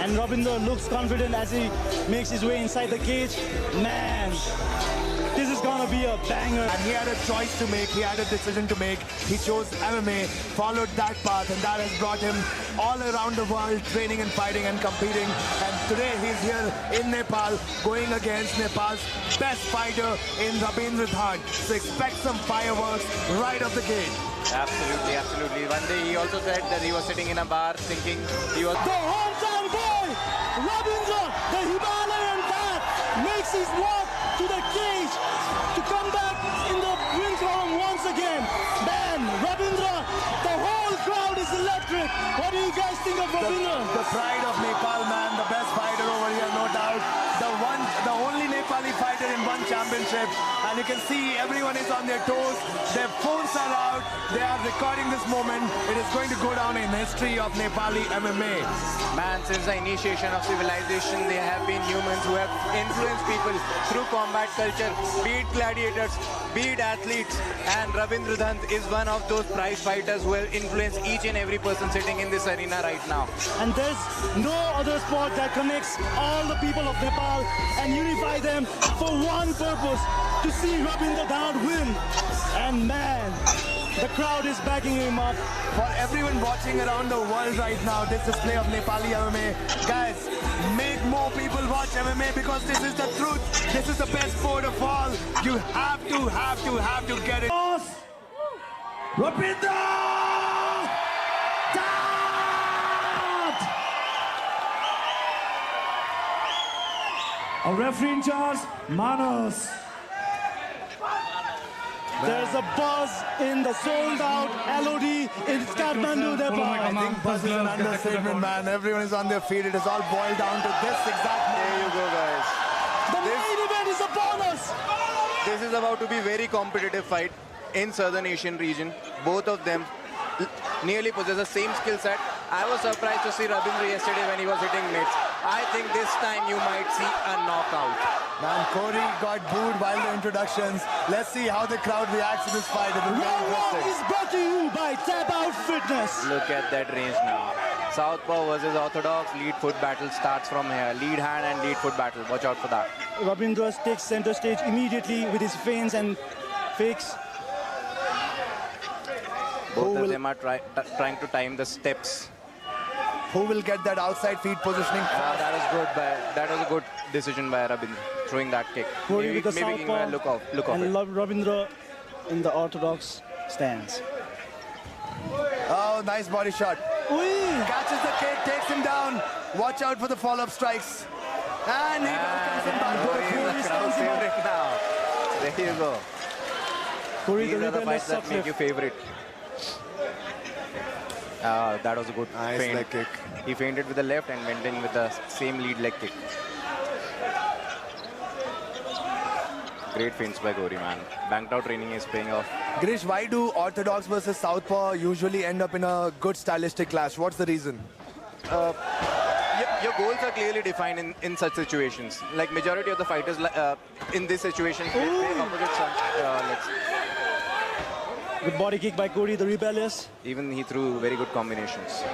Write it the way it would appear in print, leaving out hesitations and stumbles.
And Rabindra looks confident as he makes his way inside the cage. Man, this is gonna be a banger. And he had a choice to make, he had a decision to make. He chose MMA, followed that path, and that has brought him all around the world, training and fighting and competing. And today he's here in Nepal, going against Nepal's best fighter in Rabindra Dhan. So expect some fireworks right off the gate. Absolutely, absolutely. One day he also said that he was sitting in a bar thinking he was... The hometown boy, Rabindra, the Himalayan dad, makes his walk to the cage to come back in the ring column once again. Man, Rabindra, the whole crowd is electric. What do you guys think of Rabindra? The pride of Nepal, man, the best fighter over here, no doubt. The only Nepali fighter in one championship. And you can see everyone is on their toes. Their phones are out. They are recording this moment. It is going to go down in history of Nepali MMA. Man, since the initiation of civilization, there have been humans who have influenced people through combat culture, be it gladiators, be it athletes. And Rabindra Dhan is one of those prize fighters who will influence each and every person sitting in this arena right now. And there's no other sport that connects all the people of Nepal and unify them for one purpose, to see Rabindra Dhan win. And man, the crowd is backing him up. For everyone watching around the world right now, this display of Nepali MMA. Guys, make more people watch MMA because this is the truth. This is the best sport of all. You have to get it. Rabindra Dhan! Our referee in charge, Manos. There's a buzz in the sold-out LOD in Kathmandu, Nepal. I think buzz is an understatement, man. Everyone is on their feet. It is all boiled down to this exact. There you go, guys. The main event is upon us. This is about to be very competitive fight in Southern Asian region. Both of them nearly possess the same skill set. I was surprised to see Rabindra yesterday when he was hitting mitts. I think this time you might see a knockout. Man, Corey got booed while the introductions. Let's see how the crowd reacts to this fight. It will be Round one interesting. is brought to you by Tap Out Fitness. Look at that range now. Southpaw versus orthodox. Lead foot battle starts from here. Lead hand and lead foot battle. Watch out for that. Rabindra takes center stage immediately with his feints and fakes. Both of them are trying to time the steps. Who will get that outside feet positioning? That is good. That was a good decision by Rabindra, throwing that kick. Corey with the maybe giving him a southpaw look off and it. Rabindra in the orthodox stance. Oh, nice body shot. Ui. Catches the kick, takes him down. Watch out for the follow-up strikes. And he comes in back. Corey is the crowd favorite now. There you go. Corey, These the are the rebellious fights that make success. you favorite. That was a good Nice feint. leg kick. He feinted with the left and went in with the same lead leg kick. Great feints by Gauri, man. Banked out training is paying off. Girish, why do orthodox versus southpaw usually end up in a good stylistic clash? What's the reason? Your goals are clearly defined in such situations. Like majority of the fighters in this situation, play opposite legs. Good body kick by Corey, the rebellious. Even he threw very good combinations.